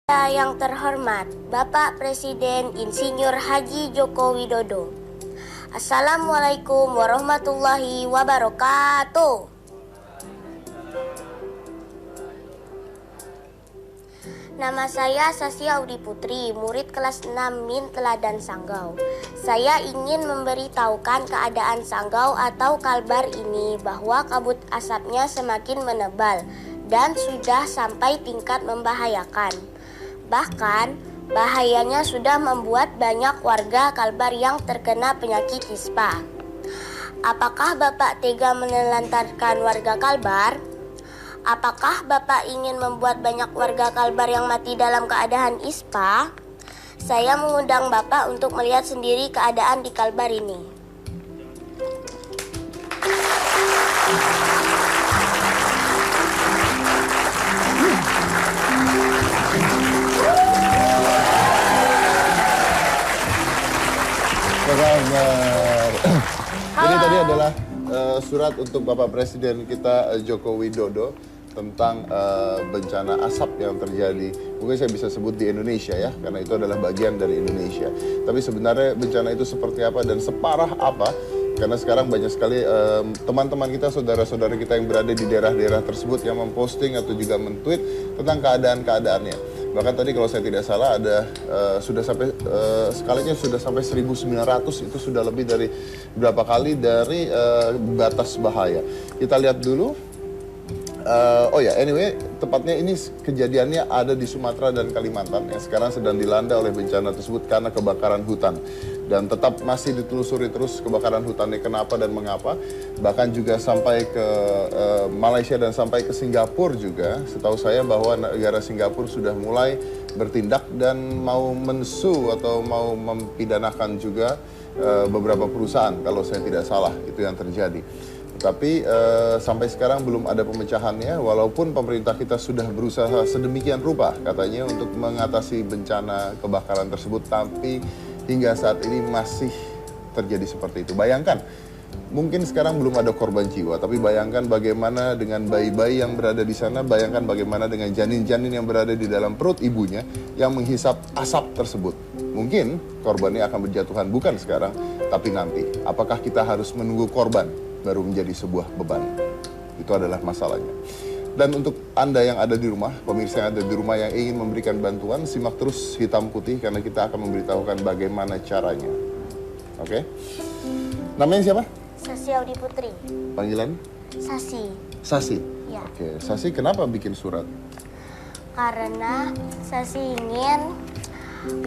Yang terhormat, Bapak Presiden Insinyur Haji Joko Widodo. Assalamualaikum warahmatullahi wabarakatuh. Nama saya Sasya Audi Putri, murid kelas 6 MIN Teladan Sanggau. Saya ingin memberitahukan keadaan Sanggau atau Kalbar ini bahwa kabut asapnya semakin menebal dan sudah sampai tingkat membahayakan. Bahkan, bahayanya sudah membuat banyak warga Kalbar yang terkena penyakit ispa. Apakah Bapak tega menelantarkan warga Kalbar? Apakah Bapak ingin membuat banyak warga Kalbar yang mati dalam keadaan ispa? Saya mengundang Bapak untuk melihat sendiri keadaan di Kalbar ini. Kabar. Ini tadi adalah surat untuk Bapak Presiden kita Joko Widodo tentang bencana asap yang terjadi. Mungkin saya bisa sebut di Indonesia ya, karena itu adalah bagian dari Indonesia. Tapi sebenarnya bencana itu seperti apa dan separah apa? Karena sekarang banyak sekali teman-teman kita, saudara-saudara kita yang berada di daerah-daerah tersebut yang memposting atau juga men-tweet tentang keadaan-keadaannya. Bahkan tadi kalau saya tidak salah ada sudah sampai skalinya sudah sampai 1900, itu sudah lebih dari berapa kali dari batas bahaya. Kita lihat dulu. Anyway, tepatnya ini kejadiannya ada di Sumatera dan Kalimantan yang sekarang sedang dilanda oleh bencana tersebut karena kebakaran hutan. Dan tetap masih ditelusuri terus kebakaran hutannya kenapa dan mengapa. Bahkan juga sampai ke Malaysia dan sampai ke Singapura juga. Setahu saya bahwa negara Singapura sudah mulai bertindak dan mau mensu atau mau mempidanakan juga beberapa perusahaan kalau saya tidak salah, itu yang terjadi. Tapi sampai sekarang belum ada pemecahannya, walaupun pemerintah kita sudah berusaha sedemikian rupa katanya untuk mengatasi bencana kebakaran tersebut, tapi hingga saat ini masih terjadi seperti itu. Bayangkan, mungkin sekarang belum ada korban jiwa, tapi bayangkan bagaimana dengan bayi-bayi yang berada di sana, bayangkan bagaimana dengan janin-janin yang berada di dalam perut ibunya yang menghisap asap tersebut. Mungkin korbannya akan berjatuhan bukan sekarang, tapi nanti. Apakah kita harus menunggu korban baru menjadi sebuah beban? Itu adalah masalahnya. Dan untuk Anda yang ada di rumah, pemirsa yang ada di rumah yang ingin memberikan bantuan, simak terus Hitam Putih karena kita akan memberitahukan bagaimana caranya. Oke? Namanya siapa? Sasy Audi Putri. Panggilan? Sasi. Sasi? Ya. Oke, Sasi kenapa bikin surat? Karena Sasi ingin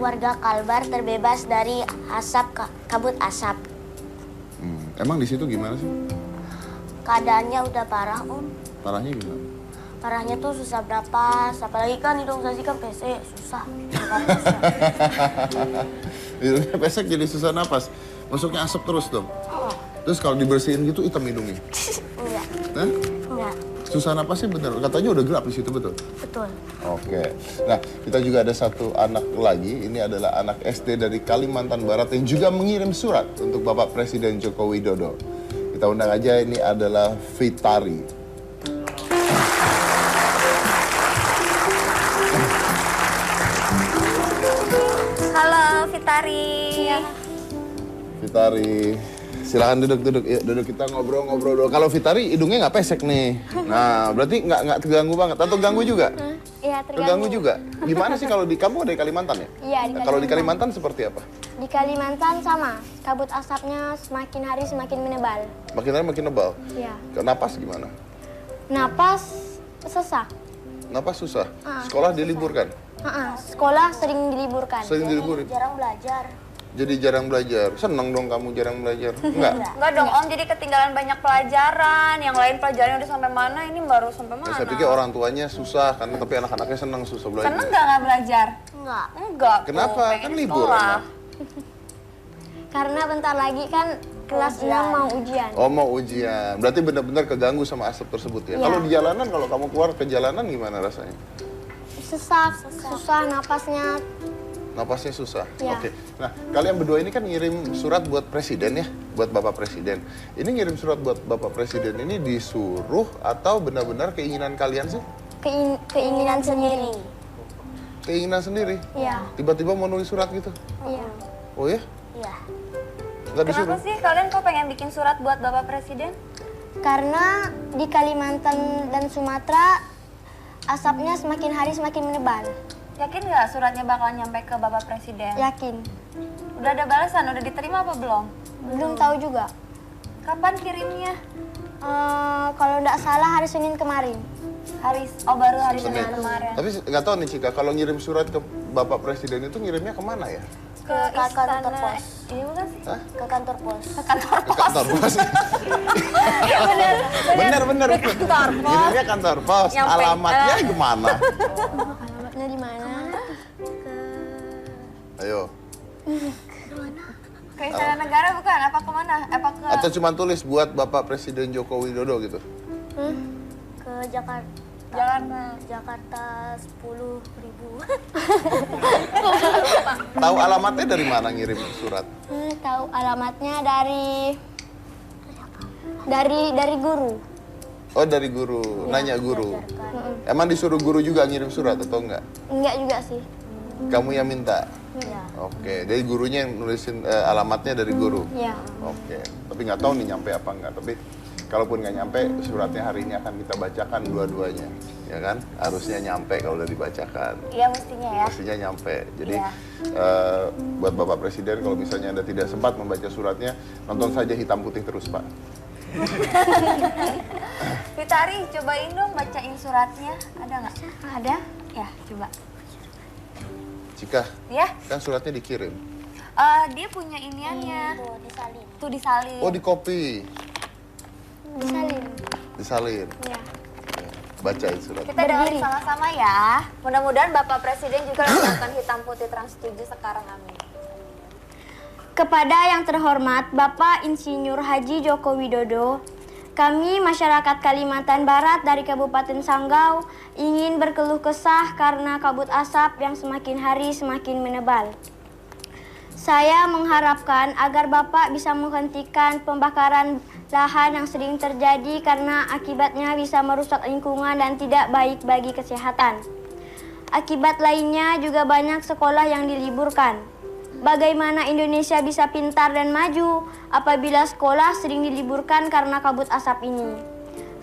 warga Kalbar terbebas dari kabut asap. Emang di situ gimana sih? Keadaannya udah parah, Om. Parahnya gimana? Parahnya tuh susah bernapas, apalagi kan hidung Sasi kan pesek, susah. Hidungnya pesek jadi susah napas. Masuknya asap terus dong. Oh. Terus kalau dibersihin gitu hitam hidungnya? Enggak. Hah? Enggak. Susah napasnya bener. Katanya udah gelap di situ, betul? Betul. Oke. Nah, kita juga ada satu anak lagi. Ini adalah anak SD dari Kalimantan Barat yang juga mengirim surat untuk Bapak Presiden Joko Widodo. Kita undang aja, ini adalah Fitari. Halo, Fitari. Fitari, silakan duduk. Yuk, duduk, kita ngobrol-ngobrol dulu. Kalau Fitari hidungnya nggak pesek nih. Nah, berarti nggak terganggu banget. Atau ganggu juga? Iya, Terganggu juga. Gimana sih kalau di kamu dari Kalimantan ya? Iya, di Kalau di Kalimantan seperti apa? Di Kalimantan sama, kabut asapnya semakin hari semakin menebal. Makin hari makin nebal. Iya. Napas gimana? Napas sesak. Napas susah. Ah, Sekolah diliburkan. Sekolah sering diliburkan. Sering diliburin. Jarang belajar. Jadi jarang belajar. Seneng dong kamu jarang belajar. Enggak? Enggak dong Om, jadi ketinggalan banyak pelajaran. Yang lain pelajarannya udah sampai mana, ini baru sampai mana? Saya pikir orang tuanya susah kan, tapi anak-anaknya seneng susah belajar. Seneng nggak belajar? Enggak. Enggak. Kenapa? Pengen Kan libur sekolah. emang. Karena bentar lagi kan kelas 6 mau ujian. Oh, mau ujian. Berarti benar-benar keganggu sama asap tersebut ya. Iya. Kalau di jalanan, kalau kamu keluar ke jalanan gimana rasanya? Sesak, susah napasnya. Napasnya susah. Iya. Oke. Nah, kalian berdua ini kan ngirim surat buat presiden ya, buat Bapak Presiden. Ini ngirim surat buat Bapak Presiden ini disuruh atau benar-benar keinginan kalian sih? Keinginan sendiri. Keinginan sendiri? Iya. Tiba-tiba mau nulis surat gitu? Iya. Oh ya? Iya. Nggak disuruh? Kenapa sih kalian kok pengen bikin surat buat Bapak Presiden? Karena di Kalimantan dan Sumatera asapnya semakin hari semakin menebal. Yakin nggak suratnya bakal nyampe ke Bapak Presiden? Yakin. Udah ada balasan, udah diterima apa belum? Belum tahu juga. Kapan kirimnya? Kalau nggak salah hari Senin kemarin. Baru hari Senin Senin. kemarin. Tapi nggak tahu nih Cika, kalau ngirim surat ke Bapak Presiden itu ngirimnya kemana ya? Ke kantor pos. Ini bukan sih? Hah? Ke kantor pos. Ke kantor Ke kantor pos. Bener. Kantor pos. Ngirimnya kantor pos. Nyampe. Alamatnya gimana? Alamatnya di mana? Ayo. Ke Istana Negara bukan? Apa kemana? Apa ke... Atau cuma tulis buat Bapak Presiden Joko Widodo gitu? Ke Jakarta. Jakarta 10.000. Tahu alamatnya dari mana ngirim surat? Tahu alamatnya dari guru. Oh dari guru, nanya guru. Emang disuruh guru juga ngirim surat atau enggak? Enggak juga sih. Kamu yang minta? Iya. Oke, jadi gurunya yang nulisin alamatnya dari guru? Iya. Oke, tapi nggak tahu nih nyampe apa enggak. Tapi kalaupun nggak nyampe, suratnya hari ini akan kita bacakan dua-duanya. Ya kan? Harusnya nyampe kalau udah dibacakan. Iya mestinya ya. Mestinya nyampe. Jadi Iya. buat Bapak Presiden kalau misalnya Anda tidak sempat membaca suratnya, nonton saja hitam putih terus Pak. Fitari, cobain dong bacain suratnya. Ada nggak? Ada? Ya, coba. Cika, Ya, kan suratnya dikirim. dia punya iniannya. Tuh disalin. Tuh disalin. Oh di copy, Disalin. disalin. Iya. Bacain surat. Kita dengerin sama-sama ya. Mudah-mudahan Bapak Presiden juga menonton hitam putih Trans 7 sekarang, amin. Kepada yang terhormat Bapak Insinyur Haji Joko Widodo, kami masyarakat Kalimantan Barat dari Kabupaten Sanggau ingin berkeluh kesah karena kabut asap yang semakin hari semakin menebal. Saya mengharapkan agar Bapak bisa menghentikan pembakaran lahan yang sering terjadi karena akibatnya bisa merusak lingkungan dan tidak baik bagi kesehatan. Akibat lainnya juga banyak sekolah yang diliburkan. Bagaimana Indonesia bisa pintar dan maju apabila sekolah sering diliburkan karena kabut asap ini?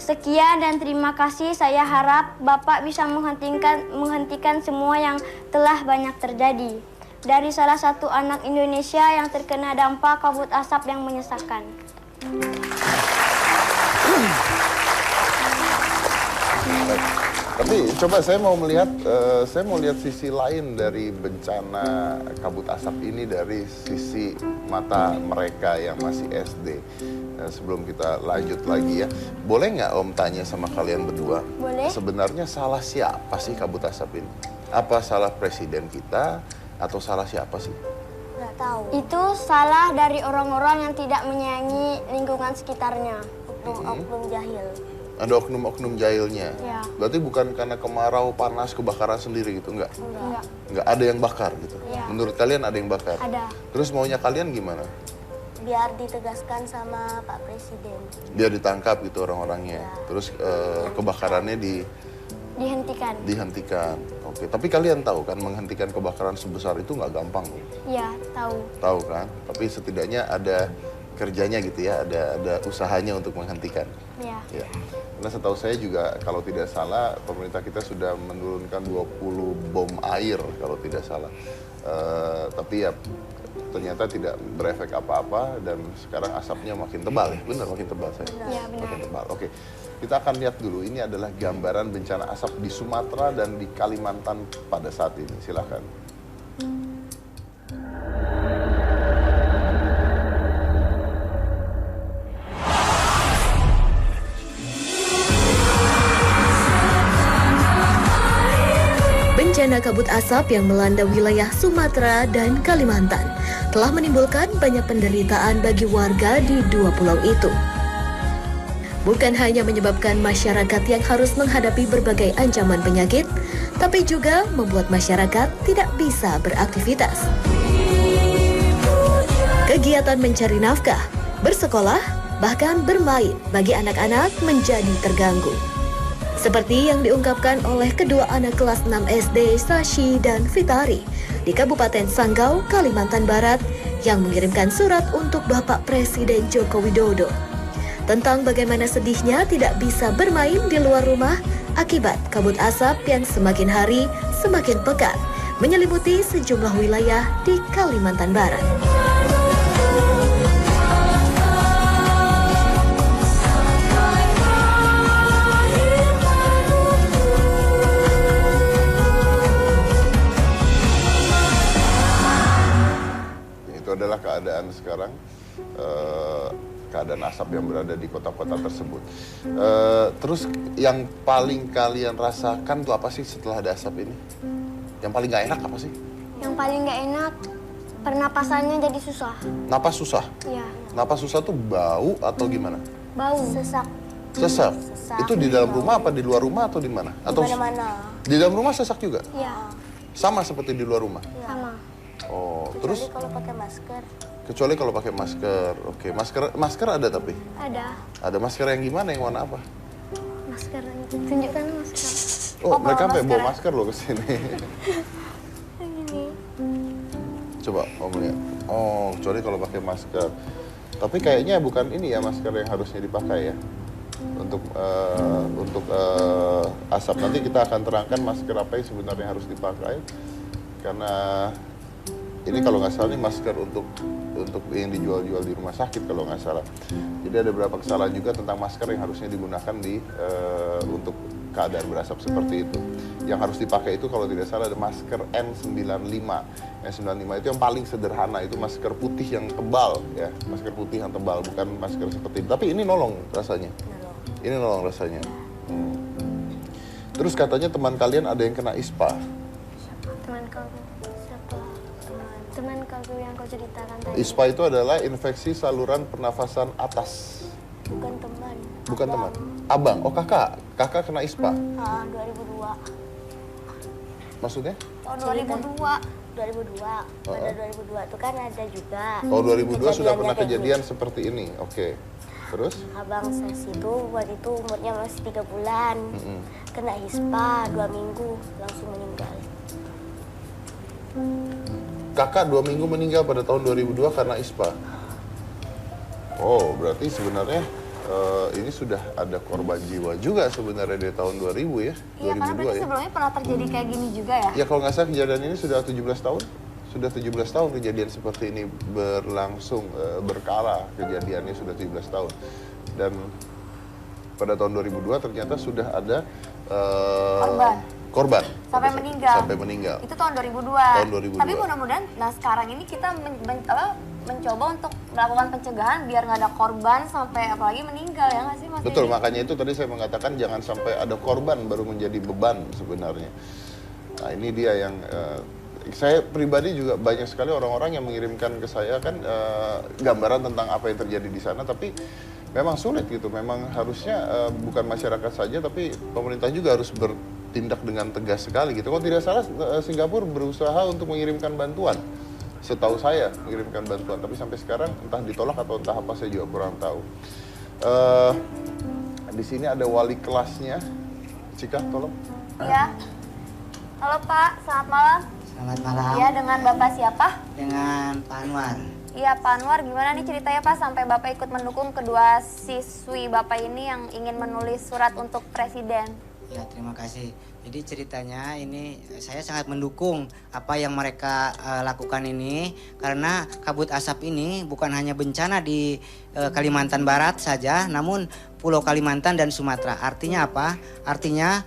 Sekian dan terima kasih. Saya harap Bapak bisa menghentikan semua yang telah banyak terjadi. Dari salah satu anak Indonesia yang terkena dampak kabut asap yang menyesakan. Tapi coba saya mau lihat sisi lain dari bencana kabut asap ini dari sisi mata mereka yang masih SD. Sebelum kita lanjut lagi ya, boleh nggak Om tanya sama kalian berdua? Boleh. Sebenarnya salah siapa sih kabut asap ini? Apa salah presiden kita atau salah siapa sih? Nggak tahu. Itu salah dari orang-orang yang tidak menyayangi lingkungan sekitarnya. Oknum jahil. Ada oknum-oknum jahilnya. Ya. Berarti bukan karena kemarau, panas, kebakaran sendiri gitu, enggak? Enggak. Enggak ada yang bakar gitu. Iya. Menurut kalian ada yang bakar? Ada. Terus maunya kalian gimana? Biar ditegaskan sama Pak Presiden. Biar ditangkap gitu orang-orangnya. Ya. Terus kebakarannya Dihentikan. dihentikan. Oke, tapi kalian tahu kan menghentikan kebakaran sebesar itu nggak gampang loh. Iya, tahu. Tahu kan? Tapi setidaknya ada kerjanya gitu ya, ada usahanya untuk menghentikan. Iya. Ya. Karena setahu saya juga kalau tidak salah pemerintah kita sudah menurunkan 20 bom air kalau tidak salah. Tapi ya ternyata tidak berefek apa-apa dan sekarang asapnya makin tebal ya. Benar makin tebal saya. Iya, benar. Makin tebal. Oke. Kita akan lihat dulu ini adalah gambaran bencana asap di Sumatera dan di Kalimantan pada saat ini. Silakan. Bencana kabut asap yang melanda wilayah Sumatera dan Kalimantan telah menimbulkan banyak penderitaan bagi warga di dua pulau itu. Bukan hanya menyebabkan masyarakat yang harus menghadapi berbagai ancaman penyakit, tapi juga membuat masyarakat tidak bisa beraktivitas. Kegiatan mencari nafkah, bersekolah, bahkan bermain bagi anak-anak menjadi terganggu. Seperti yang diungkapkan oleh kedua anak kelas 6 SD Sashi dan Fitari di Kabupaten Sanggau, Kalimantan Barat yang mengirimkan surat untuk Bapak Presiden Joko Widodo tentang bagaimana sedihnya tidak bisa bermain di luar rumah akibat kabut asap yang semakin hari semakin pekat menyelimuti sejumlah wilayah di Kalimantan Barat. Itu adalah keadaan sekarang, keadaan asap yang berada di kota-kota tersebut. Terus yang paling kalian rasakan tuh apa sih setelah ada asap ini? Yang paling gak enak apa sih? Yang paling nggak enak, pernapasannya jadi susah. Napas susah? Iya, Napas susah tuh bau atau gimana? bau. Sesak Sesak? Sesak. Itu di dalam rumah apa di luar rumah atau di mana? Atau mana-mana. di dalam rumah sesak juga? Iya, Sama seperti di luar rumah? sama. Oh, Kecuali terus kalau pakai masker. kecuali kalau pakai masker. Oke, masker ada tapi. Ada Ada masker yang gimana, yang warna apa? masker. Tunjukkan masker. Oh, mereka sampai bawa masker loh ke sini. Coba Om lihat. Oh, kecuali kalau pakai masker. Tapi kayaknya bukan ini ya masker yang harusnya dipakai ya. Untuk asap nanti kita akan terangkan masker apa yang sebenarnya harus dipakai. Karena ini kalau nggak salah ini masker untuk yang dijual-jual di rumah sakit kalau nggak salah. Jadi ada beberapa kesalahan juga tentang masker yang harusnya digunakan untuk keadaan berasap seperti itu. Yang harus dipakai itu kalau tidak salah ada masker N95. N95 itu yang paling sederhana, itu masker putih yang tebal ya, masker putih yang tebal, bukan masker seperti itu. Tapi ini nolong rasanya. Ini nolong rasanya. Terus katanya teman kalian ada yang kena ISPA. Teman kau siapa? Teman kau yang kau ceritakan tadi. ISPA itu adalah infeksi saluran pernafasan atas. Bukan teman. Bukan teman. Abang, oh kakak. Kakak kena ISPA. 2002. Maksudnya? Tahun 2002. 2002. Pada 2002 itu kan ada juga. Oh 2002 sudah pernah kayak kejadian gini. seperti ini. Oke. Terus? Abang saya itu waktu itu umurnya masih 3 bulan. Kena hispa 2 minggu langsung meninggal. Kakak 2 minggu meninggal pada tahun 2002 karena ISPA. Oh, berarti sebenarnya ini sudah ada korban jiwa juga sebenarnya dari tahun 2000 ya. Iya, 2002 karena berarti ya. sebelumnya pernah terjadi kayak gini juga ya? Ya kalau nggak salah kejadian ini sudah 17 tahun. Sudah 17 tahun kejadian seperti ini berlangsung, berkala kejadiannya sudah 17 tahun. Dan pada tahun 2002 ternyata sudah ada korban. Sampai meninggal. Sampai meninggal. Itu tahun 2002. Tahun 2002. Tapi mudah-mudahan, nah sekarang ini kita mencoba untuk melakukan pencegahan biar nggak ada korban sampai apalagi meninggal ya nggak sih Mas? Betul, Dedi? makanya itu tadi saya mengatakan jangan sampai ada korban baru menjadi beban sebenarnya. Nah ini dia yang saya pribadi juga banyak sekali orang-orang yang mengirimkan ke saya kan gambaran tentang apa yang terjadi di sana, tapi memang sulit gitu. Memang harusnya bukan masyarakat saja, tapi pemerintah juga harus bertindak dengan tegas sekali gitu. Kalau tidak salah Singapura berusaha untuk mengirimkan bantuan. Setahu saya mengirimkan bantuan, tapi sampai sekarang entah ditolak atau entah apa saya juga kurang tahu. Di sini ada wali kelasnya, Cika, tolong. Iya. Halo Pak, selamat malam. Selamat malam. Iya, dengan Bapak siapa? Dengan Pak Anwar. Iya Pak Anwar, gimana nih ceritanya Pak sampai Bapak ikut mendukung kedua siswi Bapak ini yang ingin menulis surat untuk Presiden? Ya, terima kasih. Jadi ceritanya ini saya sangat mendukung apa yang mereka lakukan ini karena kabut asap ini bukan hanya bencana di Kalimantan Barat saja, namun Pulau Kalimantan dan Sumatera. Artinya apa? Artinya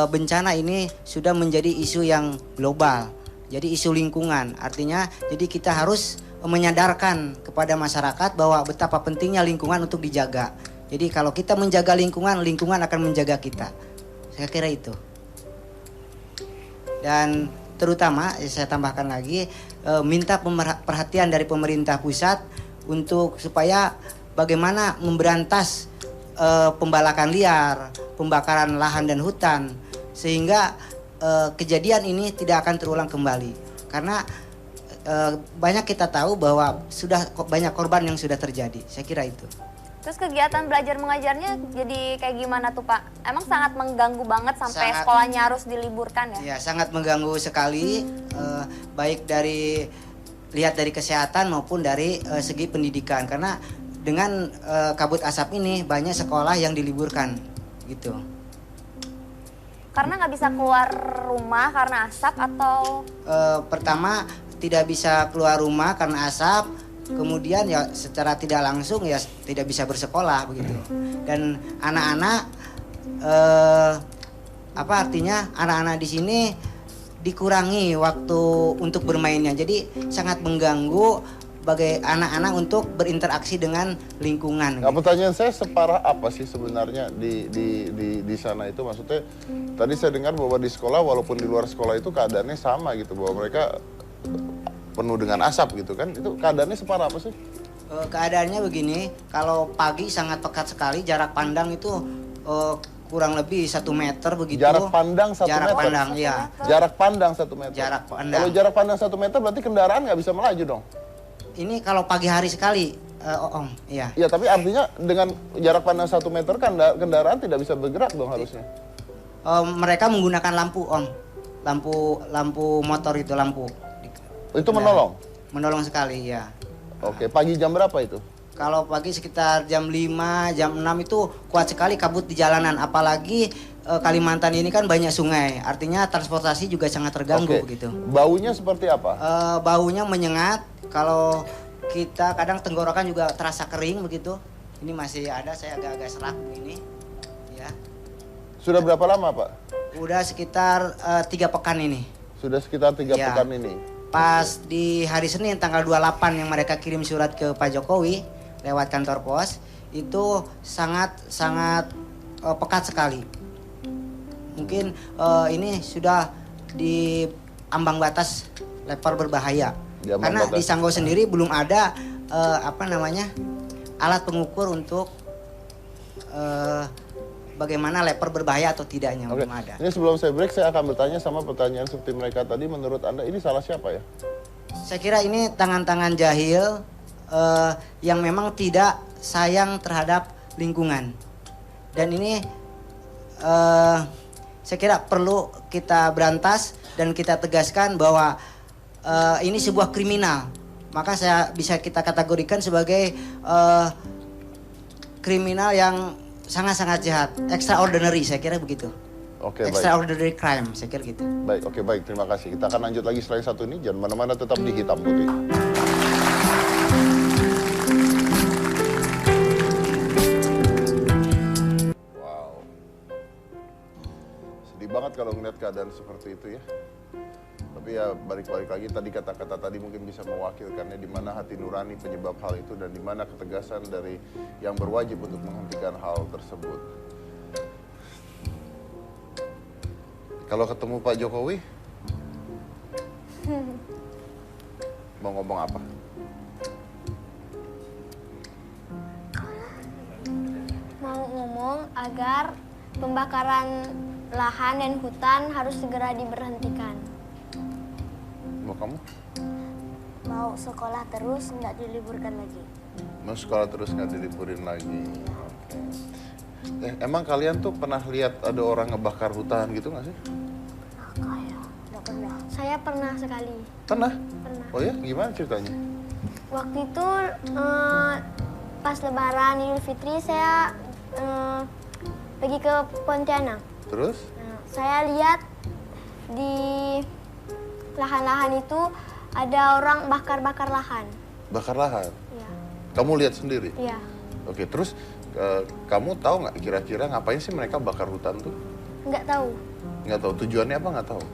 bencana ini sudah menjadi isu yang global. Jadi isu lingkungan. Artinya jadi kita harus menyadarkan kepada masyarakat bahwa betapa pentingnya lingkungan untuk dijaga. Jadi kalau kita menjaga lingkungan, lingkungan akan menjaga kita. Saya kira itu. Dan terutama saya tambahkan lagi minta perhatian dari pemerintah pusat untuk supaya bagaimana memberantas pembalakan liar, pembakaran lahan dan hutan sehingga kejadian ini tidak akan terulang kembali. Karena banyak kita tahu bahwa sudah banyak korban yang sudah terjadi. Saya kira itu. Terus kegiatan belajar mengajarnya jadi kayak gimana tuh Pak? Emang sangat mengganggu banget sampai Sangat. sekolahnya harus diliburkan ya? Ya, sangat mengganggu sekali, baik dari lihat dari kesehatan maupun dari segi pendidikan. Karena dengan kabut asap ini banyak sekolah yang diliburkan, gitu. Karena nggak bisa keluar rumah karena asap atau? Pertama tidak bisa keluar rumah karena asap. Kemudian ya secara tidak langsung ya tidak bisa bersekolah begitu. Dan anak-anak apa artinya anak-anak di sini dikurangi waktu untuk bermainnya. Jadi sangat mengganggu bagi anak-anak untuk berinteraksi dengan lingkungan. Nah, pertanyaan saya separah apa sih sebenarnya di sana itu? Maksudnya tadi saya dengar bahwa di sekolah walaupun di luar sekolah itu keadaannya sama gitu, bahwa mereka penuh dengan asap gitu kan, itu keadaannya separah apa sih? Keadaannya begini, kalau pagi sangat pekat sekali, jarak pandang itu kurang lebih 1 meter begitu. Jarak pandang 1 Jarak meter? pandang, iya. Jarak pandang 1 meter? Jarak pandang. Kalau jarak pandang 1 meter berarti kendaraan nggak bisa melaju dong? Ini kalau pagi hari sekali, Om, iya. Iya, tapi artinya dengan jarak pandang 1 meter kan kendaraan tidak bisa bergerak dong harusnya? Mereka menggunakan lampu, Om. Lampu motor itu, lampu. Itu menolong? Menolong sekali, ya. Oke, pagi jam berapa itu? Kalau pagi sekitar jam 5, jam 6 itu kuat sekali kabut di jalanan. Apalagi Kalimantan ini kan banyak sungai. Artinya transportasi juga sangat terganggu begitu. Baunya seperti apa? Baunya menyengat. Kalau kita kadang tenggorokan juga terasa kering begitu. Ini masih ada, saya agak-agak serak begini. Ya. Sudah berapa lama, Pak? Udah sekitar 3 pekan ini. Sangat sekitar 3 Ya. pekan ini. Pas di hari Senin tanggal 28 yang mereka kirim surat ke Pak Jokowi lewat kantor pos, itu sangat pekat sekali. Mungkin ini sudah di ambang batas level berbahaya. Karena di Sanggau sendiri belum ada alat pengukur untuk bagaimana leper berbahaya atau tidaknya. Oke. Belum ada. Ini sebelum saya break, saya akan bertanya sama pertanyaan seperti mereka tadi. Menurut Anda ini salah siapa ya? Saya kira ini tangan-tangan jahil yang memang tidak sayang terhadap lingkungan. Dan ini saya kira perlu kita berantas dan kita tegaskan bahwa ini sebuah kriminal. Maka bisa kita kategorikan sebagai kriminal yang sangat-sangat jahat, extraordinary, saya kira begitu. Oke, baik. Extraordinary crime, saya kira gitu. Baik, oke, baik. Terima kasih. Kita akan lanjut lagi selain satu ini. Jangan mana-mana, tetap di Hitam Putih. Wow. Sedih banget kalau ngeliat keadaan seperti itu ya. Tapi ya balik-balik lagi tadi kata-kata tadi mungkin bisa mewakilkannya di mana hati nurani penyebab hal itu dan di mana ketegasan dari yang berwajib untuk menghentikan hal tersebut. Kalau ketemu Pak Jokowi, mau ngomong apa? Mau ngomong agar pembakaran lahan dan hutan harus segera diberhentikan. Mau kamu? Mau sekolah terus, nggak diliburkan lagi. Mau sekolah terus nggak diliburin lagi. Oke. Emang kalian tuh pernah lihat ada orang ngebakar hutan gitu nggak sih? Nggak pernah. Saya pernah sekali. Pernah? Pernah. Oh ya? Gimana ceritanya? Waktu itu pas Lebaran Idul Fitri saya pergi ke Pontianak. Terus? Nah, saya lihat di lahan-lahan itu ada orang bakar-bakar lahan. Bakar lahan? Iya. Kamu lihat sendiri? Iya. Oke, terus kamu tahu nggak kira-kira ngapain sih mereka bakar hutan tuh? Nggak tahu. Nggak tahu tujuannya apa, nggak tahu.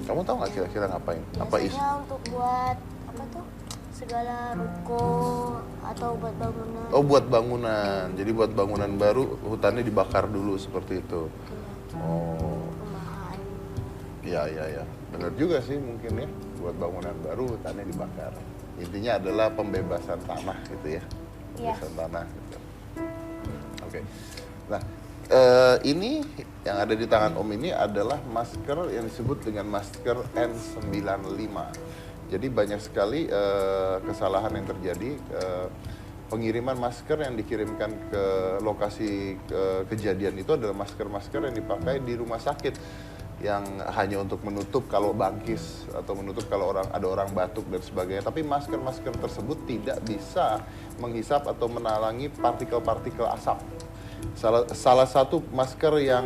Kamu tahu nggak kira-kira ngapain? Apa is? Biasanya untuk buat apa tuh? Segala ruko atau buat bangunan. Oh, buat bangunan. Jadi buat bangunan baru hutannya dibakar dulu seperti itu. Oh. Perumahan. Iya. Benar juga sih mungkin ya. Buat bangunan baru hutannya dibakar. Intinya adalah pembebasan tanah gitu ya. Pembebasan tanah gitu. Oke. Nah, ini yang ada di tangan Om ini adalah masker yang disebut dengan masker N95. Jadi banyak sekali kesalahan yang terjadi pengiriman masker yang dikirimkan ke lokasi kejadian itu adalah masker-masker yang dipakai di rumah sakit yang hanya untuk menutup kalau bangkis atau menutup kalau ada orang batuk dan sebagainya. Tapi masker-masker tersebut tidak bisa menghisap atau menalangi partikel-partikel asap. Salah satu masker yang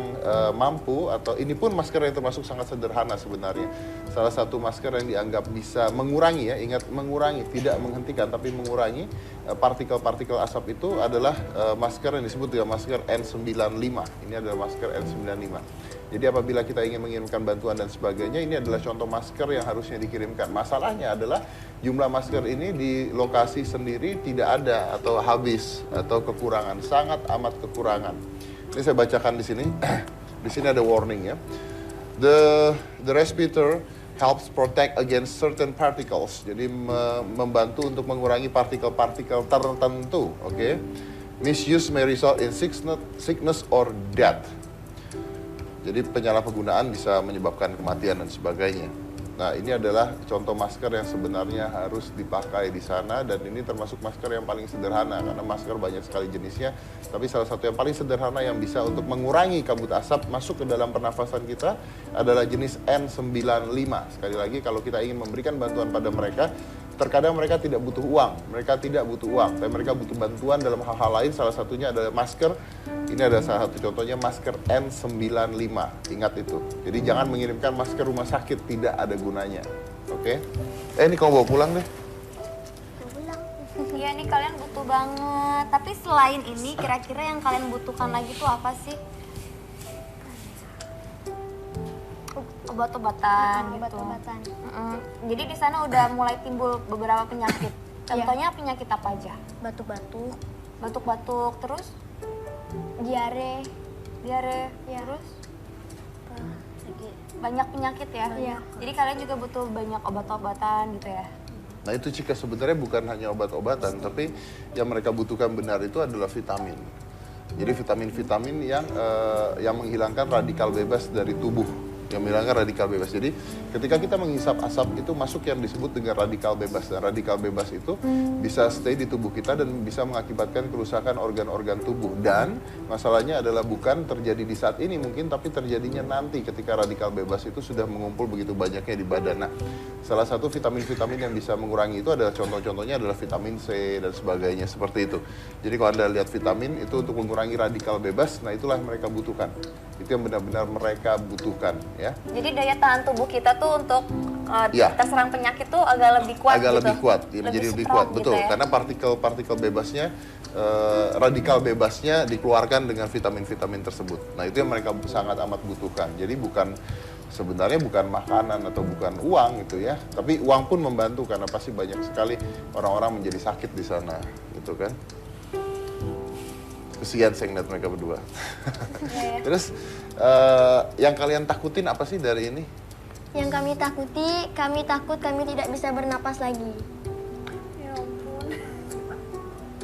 mampu, atau ini pun masker yang termasuk sangat sederhana sebenarnya. Salah satu masker yang dianggap bisa mengurangi, ya ingat mengurangi, tidak menghentikan tapi mengurangi partikel-partikel asap itu adalah masker yang disebut dengan masker N95. Ini adalah masker N95. Jadi apabila kita ingin mengirimkan bantuan dan sebagainya, ini adalah contoh masker yang harusnya dikirimkan. Masalahnya adalah jumlah masker ini di lokasi sendiri tidak ada atau habis atau kekurangan, sangat amat kekurangan. Ini saya bacakan di sini. Di sini ada warning ya. The respirator helps protect against certain particles. Jadi membantu untuk mengurangi partikel-partikel tertentu, oke? Misuse may result in sickness or death. Jadi penyalahpenggunaan bisa menyebabkan kematian dan sebagainya. Nah, ini adalah contoh masker yang sebenarnya harus dipakai di sana, dan ini termasuk masker yang paling sederhana karena masker banyak sekali jenisnya. Tapi salah satu yang paling sederhana yang bisa untuk mengurangi kabut asap masuk ke dalam pernafasan kita adalah jenis N95. Sekali lagi, kalau kita ingin memberikan bantuan pada mereka, terkadang mereka tidak butuh uang, tapi mereka butuh bantuan dalam hal-hal lain. Salah satunya adalah masker. Ini ada salah satu contohnya, masker N95. Ingat itu. Jadi jangan mengirimkan masker rumah sakit, tidak ada gunanya. Oke? Ini kamu bawa pulang deh. Iya, ini kalian butuh banget. Tapi selain ini, kira-kira yang kalian butuhkan lagi tuh apa sih? Obat-obatan gitu. Obat-obatan. Jadi di sana udah mulai timbul beberapa penyakit. Contohnya penyakit apa aja? Batuk-batuk, Batuk-batuk, terus diare. diare, Ya. terus banyak penyakit ya. Iya. Jadi kalian juga butuh banyak obat-obatan gitu ya. Nah itu Cika, sebenarnya bukan hanya obat-obatan, tapi yang mereka butuhkan benar itu adalah vitamin. Jadi vitamin-vitamin yang menghilangkan radikal bebas dari tubuh, yang menghilangkan radikal bebas. Jadi ketika kita menghisap asap itu masuk yang disebut dengan radikal bebas, dan radikal bebas itu bisa stay di tubuh kita dan bisa mengakibatkan kerusakan organ-organ tubuh. Dan masalahnya adalah bukan terjadi di saat ini mungkin, tapi terjadinya nanti ketika radikal bebas itu sudah mengumpul begitu banyaknya di badan. Nah, salah satu vitamin-vitamin yang bisa mengurangi itu adalah contohnya adalah vitamin C dan sebagainya seperti itu. Jadi kalau Anda lihat vitamin itu untuk mengurangi radikal bebas, nah itulah yang mereka butuhkan. Itu yang benar-benar mereka butuhkan, ya. Jadi daya tahan tubuh kita tuh untuk Ya. terserang penyakit tuh agak lebih kuat Agak gitu. lebih kuat, ya, menjadi lebih kuat, strong betul. gitu ya. Karena partikel-partikel bebasnya, radikal bebasnya dikeluarkan dengan vitamin-vitamin tersebut. Nah itu yang mereka sangat amat butuhkan. Jadi sebenarnya bukan makanan atau bukan uang gitu ya, tapi uang pun membantu karena pasti banyak sekali orang-orang menjadi sakit di sana, gitu kan. Kesian saya ngeliat mereka berdua. Terus yang kalian takutin apa sih dari ini? Yang kami takuti, kami takut kami tidak bisa bernapas lagi. Ya ampun.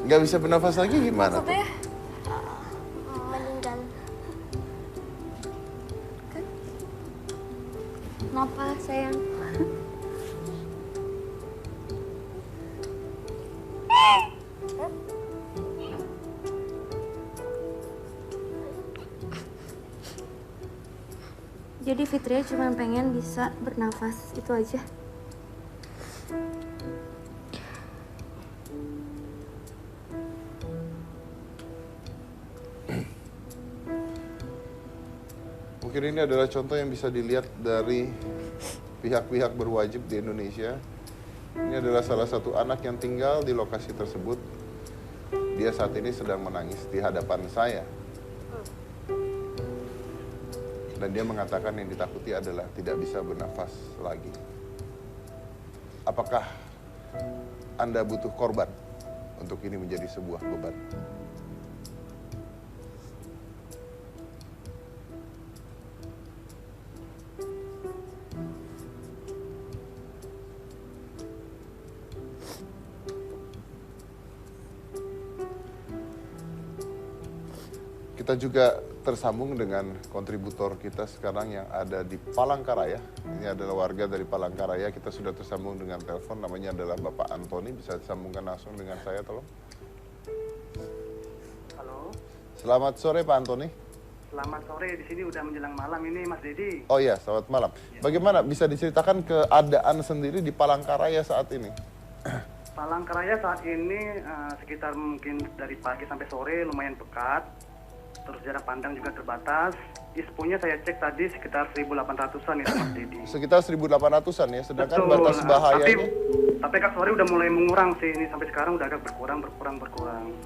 Nggak bisa bernafas lagi gimana tuh? Maksudnya Meninggal. kenapa sayang? Jadi Fitria cuma pengen bisa bernafas, itu aja. Mungkin ini adalah contoh yang bisa dilihat dari pihak-pihak berwajib di Indonesia. Ini adalah salah satu anak yang tinggal di lokasi tersebut. Dia saat ini sedang menangis di hadapan saya. Dan dia mengatakan yang ditakuti adalah tidak bisa bernafas lagi. Apakah Anda butuh korban untuk ini menjadi sebuah beban? Kita juga tersambung dengan kontributor kita sekarang yang ada di Palangkaraya. Ini adalah warga dari Palangkaraya. Kita sudah tersambung dengan telepon, namanya adalah Bapak Antoni. Bisa disambungkan langsung dengan saya, tolong. Selamat sore Pak Antoni. Selamat sore, di sini udah menjelang malam ini Mas Dedi. Oh iya, selamat malam. Bagaimana bisa diceritakan keadaan sendiri di Palangkaraya saat ini? Palangkaraya saat ini sekitar mungkin dari pagi sampai sore lumayan pekat. Terus jarak pandang juga terbatas. ISPO-nya saya cek tadi sekitar 1.800-an itu Mas Dedi. Sekitar 1.800-an ya, sedangkan Betul. batas bahayanya... Tapi Kak sore udah mulai mengurang sih ini, sampai sekarang udah agak berkurang.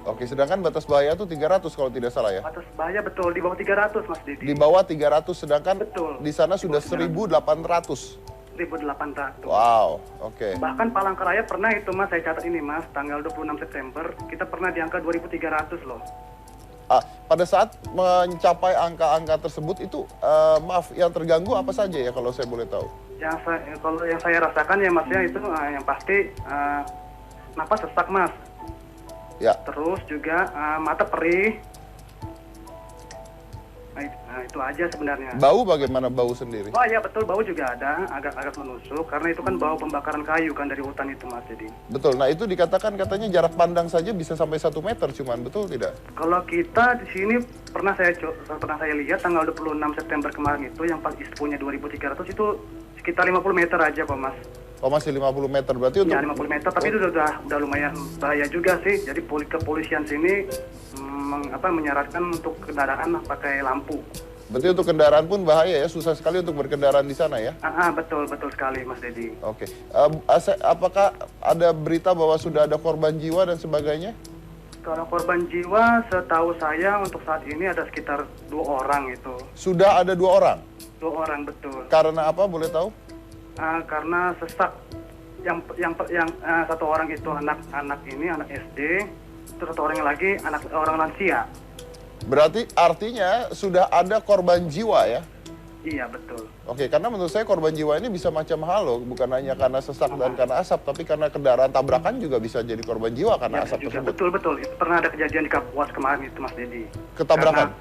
Oke, sedangkan batas bahaya itu 300 kalau tidak salah ya? Batas bahaya betul, di bawah 300 Mas Dedi. Di bawah 300, sedangkan Betul. di sana sudah 1.800. 1.800. Wow, oke. Bahkan Palangkaraya pernah itu Mas, saya catat ini Mas, tanggal 26 September, kita pernah di angka 2.300 loh. Pada saat mencapai angka-angka tersebut itu, maaf, yang terganggu apa saja ya kalau saya boleh tahu? Kalau yang saya rasakan ya Mas ya itu yang pasti napas sesak Mas. Ya. Terus juga mata perih. Nah, itu aja sebenarnya. Bau bagaimana bau sendiri? Oh ya betul, bau juga ada, agak menusuk karena itu kan bau pembakaran kayu kan dari hutan itu Mas. Jadi Betul, nah itu dikatakan katanya jarak pandang saja bisa sampai 1 meter cuman, betul tidak? kalau kita di sini pernah saya lihat tanggal 26 September kemarin itu yang pas ISPO-nya 2.300 itu sekitar 50 meter aja kok Mas. Oh masih 50 meter, berarti untuk... Ya 50 meter, tapi itu udah lumayan bahaya juga sih. Jadi kepolisian sini menyarankan untuk kendaraan pakai lampu. Berarti untuk kendaraan pun bahaya ya, susah sekali untuk berkendaraan di sana ya? Betul sekali Mas Dedi. Oke, apakah ada berita bahwa sudah ada korban jiwa dan sebagainya? Kalau korban jiwa, setahu saya untuk saat ini ada sekitar 2 orang itu. Sudah ada 2 orang? 2 orang betul. Karena apa, boleh tahu? Karena sesak. Yang satu orang itu anak SD, terus satu orang lagi orang lansia. Berarti artinya sudah ada korban jiwa ya? Iya betul. Oke, karena menurut saya korban jiwa ini bisa macam hal loh, bukan hanya karena sesak dan karena asap, tapi karena kendaraan tabrakan juga bisa jadi korban jiwa karena asap juga. tersebut. Betul. Itu pernah ada kejadian di Kapuas kemarin itu Mas Dedi. Ketabrakan?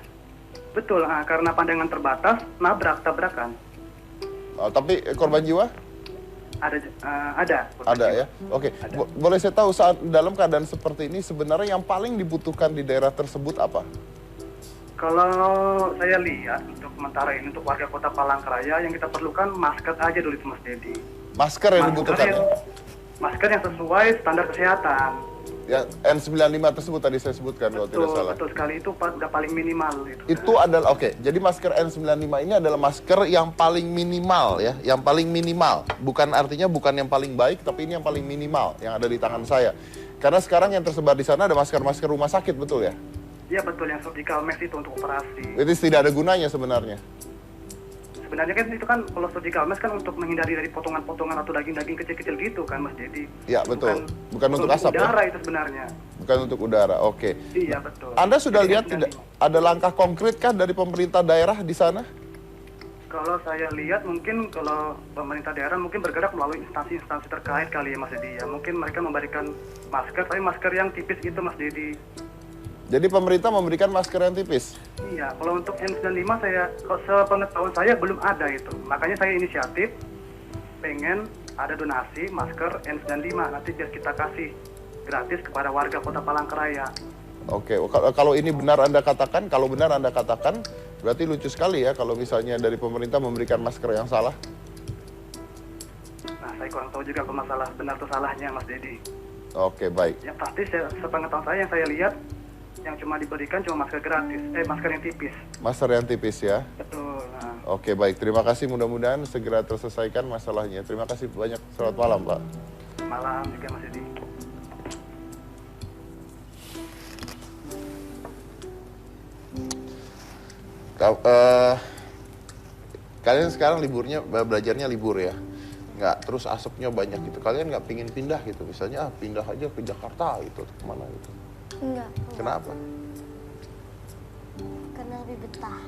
Betul, karena pandangan terbatas, tabrakan. Tapi korban jiwa? Ada. Ada ya? Oke, boleh saya tahu saat dalam keadaan seperti ini sebenarnya yang paling dibutuhkan di daerah tersebut apa? Kalau saya lihat untuk sementara ini untuk warga kota Palangkaraya yang kita perlukan masker aja dulu itu Mas Dedi. Masker yang dibutuhkan ya? Masker yang sesuai standar kesehatan. Ya, N95 tersebut tadi saya sebutkan kalau tidak salah. Betul sekali, itu udah paling minimal itu. Itu adalah, oke, jadi masker N95 ini adalah masker yang paling minimal ya, yang paling minimal. Artinya bukan yang paling baik, tapi ini yang paling minimal yang ada di tangan saya. Karena sekarang yang tersebar di sana ada masker-masker rumah sakit, betul ya? Iya betul, yang surgical mask itu untuk operasi. Itu tidak ada gunanya sebenarnya. Sebenarnya kan itu kan kalau surgical mask kan untuk menghindari dari potongan-potongan atau daging-daging kecil-kecil gitu kan Mas Dedi. Iya betul, bukan untuk asap udara ya? Itu sebenarnya. Bukan untuk udara, oke. Iya betul. Anda sudah lihat tidak ada langkah konkret kah dari pemerintah daerah di sana? Kalau saya lihat mungkin kalau pemerintah daerah mungkin bergerak melalui instansi-instansi terkait kali ya Mas Dedi ya. Mungkin mereka memberikan masker, tapi masker yang tipis gitu Mas Dedi. Jadi pemerintah memberikan masker yang tipis? Iya, kalau untuk N95 sepengetahuan saya belum ada itu. Makanya saya inisiatif pengen ada donasi masker N95 nanti biar kita kasih gratis kepada warga kota Palangkaraya. Oke, kalau ini benar Anda katakan, berarti lucu sekali ya kalau misalnya dari pemerintah memberikan masker yang salah. Nah, saya kurang tahu juga kalau masalah benar atau salahnya Mas Dedi. Oke, baik. Yang pasti sepengetahuan saya yang saya lihat yang cuma diberikan cuma masker gratis, masker yang tipis. Masker yang tipis ya? Betul. Oke, baik. Terima kasih, mudah-mudahan segera terselesaikan masalahnya. Terima kasih banyak. Selamat malam, Pak. Malam juga Mas Dedi. Kalian sekarang belajarnya libur ya? Nggak, terus asapnya banyak gitu. Kalian nggak pingin pindah gitu? Misalnya pindah aja ke Jakarta gitu, kemana gitu? Enggak. Kenapa? Karena lebih betah.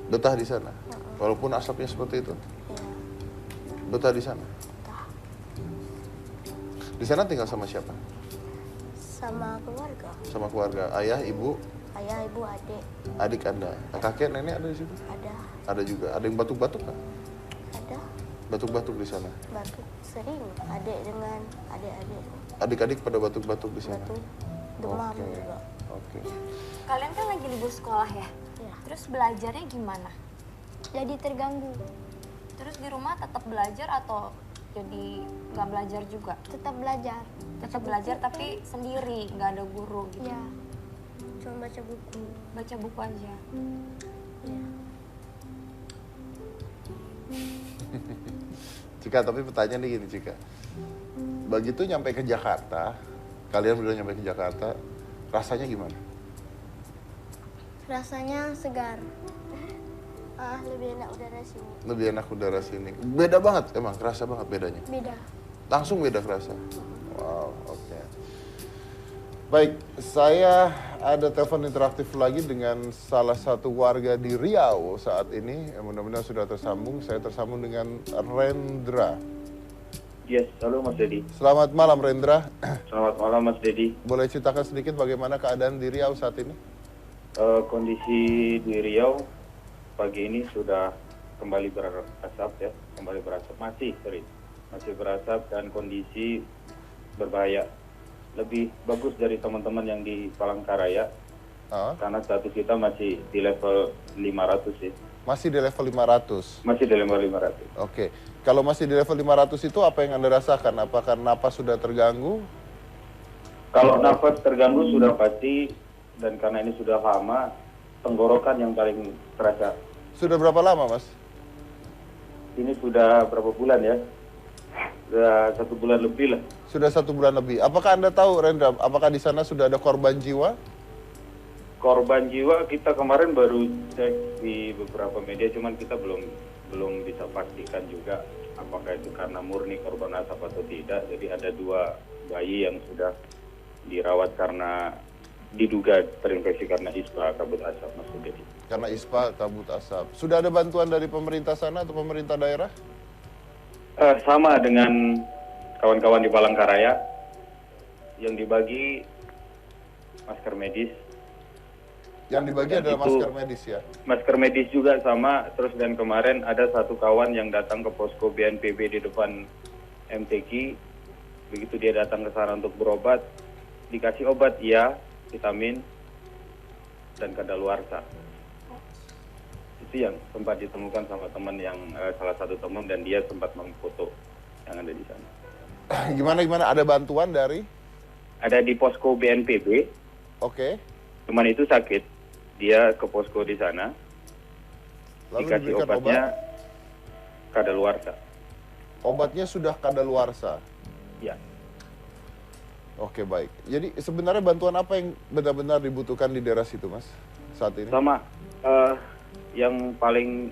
Betah di sana? Walaupun asapnya seperti itu? Ya. Betah di sana? Betah. Di sana tinggal sama siapa? Sama keluarga. Sama keluarga, ayah, ibu? Ayah, ibu, adik. Adik Anda? Kakek, nenek ada di situ? Ada. Ada juga. Ada yang batuk-batuk nggak? Ada. Batuk-batuk di sana? Batuk sering. Adik dengan adik-adik. Adik-adik pada batuk-batuk di sana? Batuk. Demam Oke. juga. Oke. Kalian kan lagi libur sekolah ya? Ya. Terus belajarnya gimana? Jadi terganggu, Terus di rumah tetap belajar atau jadi nggak belajar juga? tetap belajar. Tetap belajar tapi sendiri, nggak ada guru gitu. Ya, Cuma baca buku. Baca buku aja. Cika, tapi pertanyaan nih gini Cika. Begitu nyampe ke Jakarta, kalian berdua nyampe ke Jakarta, rasanya gimana? rasanya segar. Lebih enak udara sini. Lebih enak udara sini. Beda banget emang, kerasa banget bedanya. Beda. Langsung beda kerasa. Wow, oke. Baik, saya ada telepon interaktif lagi dengan salah satu warga di Riau saat ini. Mudah-mudahan sudah tersambung. Saya tersambung dengan Rendra. Yes, halo Mas Dedi. Selamat malam Rendra. Selamat malam Mas Dedi. Boleh ceritakan sedikit bagaimana keadaan di Riau saat ini? Kondisi di Riau pagi ini sudah kembali berasap ya, kembali berasap. Masih berasap dan kondisi berbahaya. Lebih bagus dari teman-teman yang di Palangkaraya, karena status kita masih di level 500 ya. Masih di level 500? Masih di level 500. Oke, kalau masih di level 500 itu apa yang Anda rasakan? Apakah napas sudah terganggu? Kalau nafas terganggu sudah pasti, dan karena ini sudah lama, tenggorokan yang paling terasa. Sudah berapa lama Mas? Ini sudah berapa bulan ya? Sudah 1 bulan lebih lah. Sudah 1 bulan lebih. Apakah Anda tahu Rendra, apakah di sana sudah ada korban jiwa? Korban jiwa kita kemarin baru cek di beberapa media, cuman kita belum bisa pastikan juga apakah itu karena murni korban asap atau tidak. Jadi ada 2 bayi yang sudah dirawat karena diduga terinfeksi karena ispa kabut asap, Mas Dedi. Karena ispa kabut asap. Sudah ada bantuan dari pemerintah sana atau pemerintah daerah? Sama dengan kawan-kawan di Palangkaraya, yang dibagi masker medis. Yang dibagi Dan adalah itu masker medis ya? Masker medis juga sama. Terus dan kemarin ada 1 kawan yang datang ke posko BNPB di depan MTQ. Begitu dia datang ke sana untuk berobat, dikasih obat iya, vitamin, dan kadaluarsa. Itu yang sempat ditemukan sama teman yang salah satu teman, dan dia sempat memfoto yang ada di sana. Gimana ada bantuan dari? Ada di posko BNPB. Oke. Teman itu sakit, dia ke posko di sana. Lalu dikasih diberikan obatnya kadaluarsa. Obatnya sudah kadaluarsa. Ya. Oke, baik. Jadi sebenarnya bantuan apa yang benar-benar dibutuhkan di daerah situ, Mas, saat ini? Sama, yang paling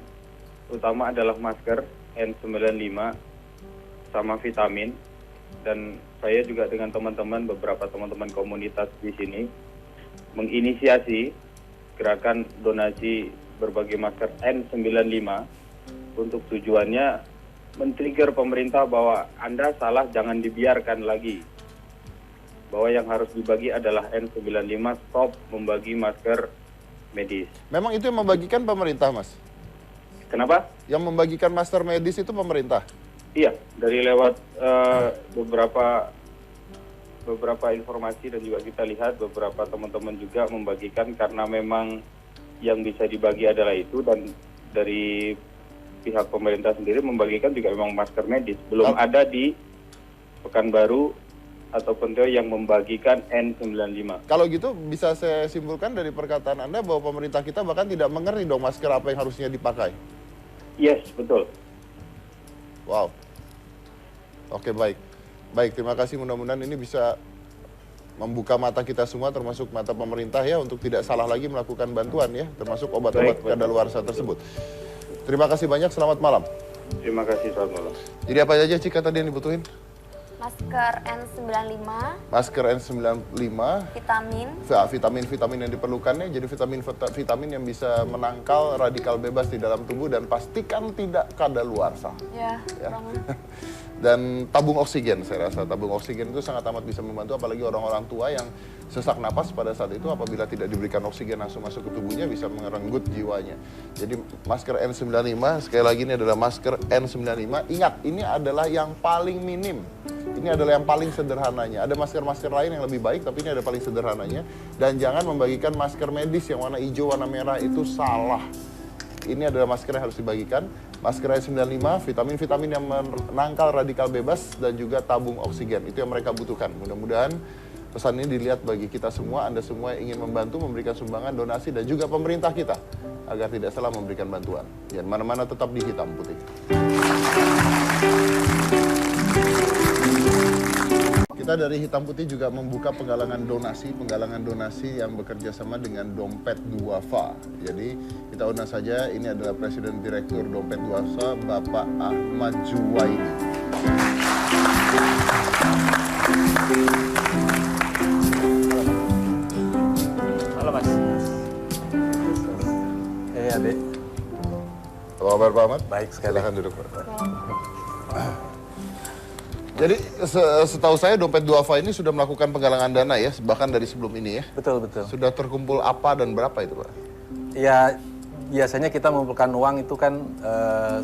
utama adalah masker N95 sama vitamin. Dan saya juga dengan teman-teman, beberapa teman-teman komunitas di sini menginisiasi gerakan donasi berbagai masker N95 untuk tujuannya men-trigger pemerintah bahwa Anda salah, jangan dibiarkan lagi. Bahwa yang harus dibagi adalah N95, stop membagi masker medis. Memang itu yang membagikan pemerintah, Mas? Kenapa? Yang membagikan masker medis itu pemerintah? Iya, dari lewat beberapa informasi, dan juga kita lihat beberapa teman-teman juga membagikan, karena memang yang bisa dibagi adalah itu, dan dari pihak pemerintah sendiri membagikan juga memang masker medis. Belum ada di Pekanbaru ataupun yang membagikan N95. Kalau gitu bisa saya simpulkan dari perkataan Anda bahwa pemerintah kita bahkan tidak mengerti dong masker apa yang harusnya dipakai? Yes, betul. Wow. Oke, baik. Baik, terima kasih. Mudah-mudahan ini bisa membuka mata kita semua, termasuk mata pemerintah ya, untuk tidak salah lagi melakukan bantuan ya, termasuk obat-obat kadaluarsa tersebut. Terima kasih banyak, selamat malam. Terima kasih, selamat malam. Jadi apa aja Cika tadi yang dibutuhin? Masker N95, Masker N95, vitamin yang diperlukannya, jadi vitamin yang bisa menangkal radikal bebas di dalam tubuh, dan pastikan tidak kadaluarsa. Ya. Dan tabung oksigen, saya rasa tabung oksigen itu sangat amat bisa membantu, apalagi orang-orang tua yang sesak napas pada saat itu, apabila tidak diberikan oksigen langsung masuk ke tubuhnya bisa merenggut jiwanya. Jadi masker N95, sekali lagi ini adalah masker N95. Ingat, ini adalah yang paling minim. Ini Ini adalah yang paling sederhananya. Ada masker-masker lain yang lebih baik, tapi ini ada paling sederhananya. Dan jangan membagikan masker medis yang warna hijau, warna merah, itu salah. Ini adalah masker yang harus dibagikan. Masker N95, vitamin-vitamin yang menangkal radikal bebas, dan juga tabung oksigen. Itu yang mereka butuhkan. Mudah-mudahan pesan ini dilihat bagi kita semua, Anda semua yang ingin membantu, memberikan sumbangan, donasi, dan juga pemerintah kita, agar tidak salah memberikan bantuan. Jangan mana-mana, tetap di Hitam Putih. Kita dari Hitam Putih juga membuka penggalangan donasi yang bekerja sama dengan Dompet Duafa. Jadi kita undang saja, ini adalah Presiden Direktur Dompet Duafa, Bapak Ahmad Juwaini. Halo Mas. Adik. Apa kabar Pak Ahmad? Baik sekali. Silahkan duduk Pak. Jadi setahu saya Dompet Duafa ini sudah melakukan penggalangan dana ya, bahkan dari sebelum ini ya. Betul, betul. Sudah terkumpul apa dan berapa itu Pak? Ya, biasanya kita mengumpulkan uang itu kan 1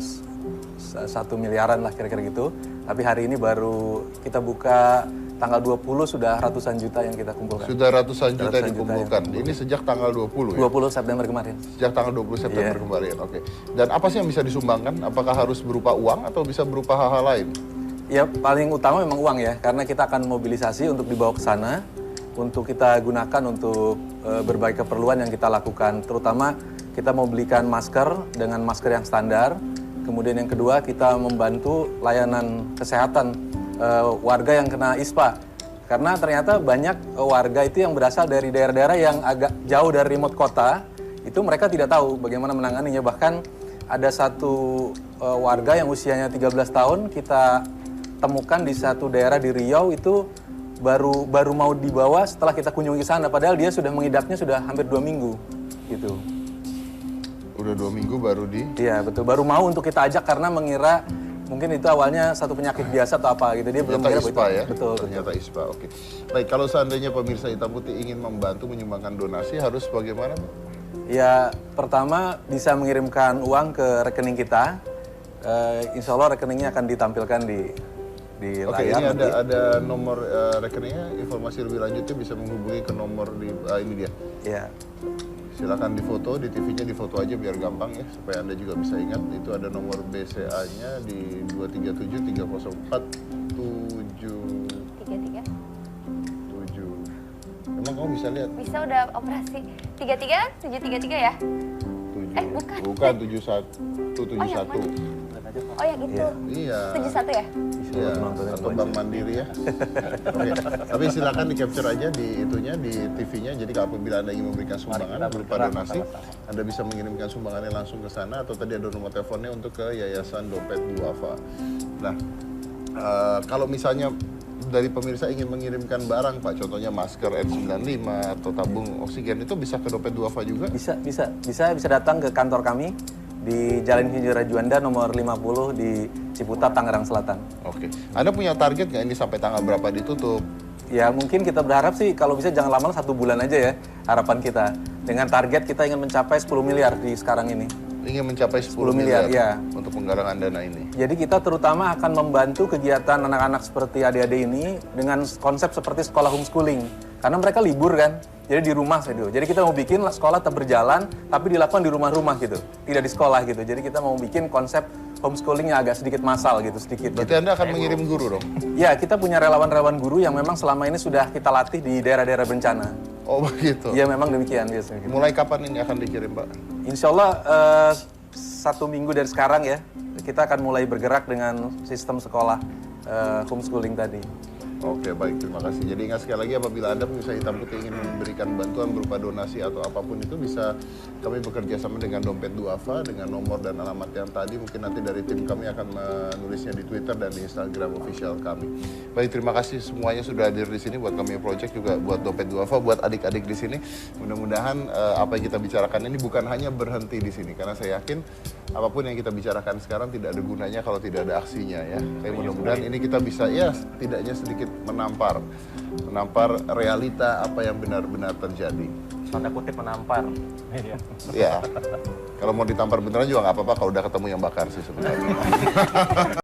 miliaran lah kira-kira gitu. Tapi hari ini baru kita buka tanggal 20 sudah ratusan juta yang kita kumpulkan. Sudah ratusan juta yang dikumpulkan. Ini sejak tanggal 20 ya? 20 September kemarin. Sejak tanggal 20 September kemarin, oke. Dan apa sih yang bisa disumbangkan? Apakah harus berupa uang atau bisa berupa hal-hal lain? Ya, paling utama memang uang ya, karena kita akan mobilisasi untuk dibawa ke sana, untuk kita gunakan untuk berbagai keperluan yang kita lakukan. Terutama kita mau belikan masker dengan masker yang standar. Kemudian yang kedua, kita membantu layanan kesehatan warga yang kena ISPA. Karena ternyata banyak warga itu yang berasal dari daerah-daerah yang agak jauh dari remote kota, itu mereka tidak tahu bagaimana menanganinya. Bahkan ada satu warga yang usianya 13 tahun, kita temukan di satu daerah di Riau itu baru mau dibawa setelah kita kunjungi sana, padahal dia sudah mengidapnya sudah hampir 2 minggu gitu. Udah 2 minggu baru di? Iya betul, baru mau untuk kita ajak karena mengira mungkin itu awalnya satu penyakit biasa atau apa gitu, dia belum mengira ISPA ya? Betul. Ternyata ISPA, oke. Baik, kalau seandainya pemirsa Hitam Putih ingin membantu menyumbangkan donasi, harus bagaimana? Ya, pertama bisa mengirimkan uang ke rekening kita. Insya Allah rekeningnya akan ditampilkan di Oke, layar. ini ada nomor rekeningnya, informasi lebih lanjutnya bisa menghubungi ke nomor di ini dia. Ya. Silakan difoto, di TV-nya difoto aja biar gampang ya, supaya Anda juga bisa ingat. Itu ada nomor BCA-nya di 237 304 33. 7. Emang kamu bisa lihat? Bisa udah operasi 33 733 ya? 7. Bukan. Bukan 71 Oh, yang 71. Oh ya gitu. Iya. 71 ya? Iya, atau Bank Mandiri ya. Oke, tapi silakan di capture aja di itunya, di TV-nya. Jadi apabila Anda ingin memberikan sumbangan berupa donasi, Anda bisa mengirimkan sumbangannya langsung ke sana, atau tadi ada nomor teleponnya untuk ke Yayasan Dompet Duafa. Nah, kalau misalnya dari pemirsa ingin mengirimkan barang Pak, contohnya masker N95 atau tabung oksigen, itu bisa ke Dompet Duafa juga? Bisa datang ke kantor kami di Jalan Hinjira Juanda nomor 50 di Ciputat, Tangerang Selatan. Oke. Anda punya target nggak ini sampai tanggal berapa ditutup? Ya mungkin kita berharap sih kalau bisa jangan lama, 1 bulan aja ya harapan kita. Dengan target kita ingin mencapai 10 miliar di sekarang ini. Ingin mencapai 10 miliar ya. Untuk penggalangan dana ini. Jadi kita terutama akan membantu kegiatan anak-anak seperti adik-adik ini dengan konsep seperti sekolah homeschooling. Karena mereka libur kan. Jadi di rumah saya dulu. Jadi kita mau bikin sekolah tetap berjalan, tapi dilakukan di rumah-rumah gitu, tidak di sekolah gitu. Jadi kita mau bikin konsep homeschooling yang agak sedikit massal gitu, sedikit. Berarti Anda akan mengirim guru dong? Ya, kita punya relawan-relawan guru yang memang selama ini sudah kita latih di daerah-daerah bencana. Oh begitu? Ya memang demikian biasanya. Mulai kapan ini akan dikirim Pak? Insya Allah 1 minggu dari sekarang ya, kita akan mulai bergerak dengan sistem sekolah homeschooling tadi. Oke, baik, terima kasih. Jadi ingat sekali lagi, apabila Anda pemirsa Hitam Putih ingin memberikan bantuan berupa donasi atau apapun itu, bisa kami bekerja sama dengan Dompet Duafa, dengan nomor dan alamat yang tadi. Mungkin nanti dari tim kami akan menulisnya di Twitter dan di Instagram official kami. Baik, terima kasih semuanya sudah hadir di sini, buat kami Project, juga buat Dompet Duafa, buat adik-adik di sini. Mudah-mudahan apa yang kita bicarakan ini bukan hanya berhenti di sini, karena saya yakin apapun yang kita bicarakan sekarang tidak ada gunanya kalau tidak ada aksinya ya. Tapi mudah-mudahan ini kita bisa ya setidaknya sedikit menampar realita apa yang benar-benar terjadi. Tanda kutip menampar. Ya, kalau mau ditampar beneran juga nggak apa-apa kalau udah ketemu yang bakar sih sebenarnya.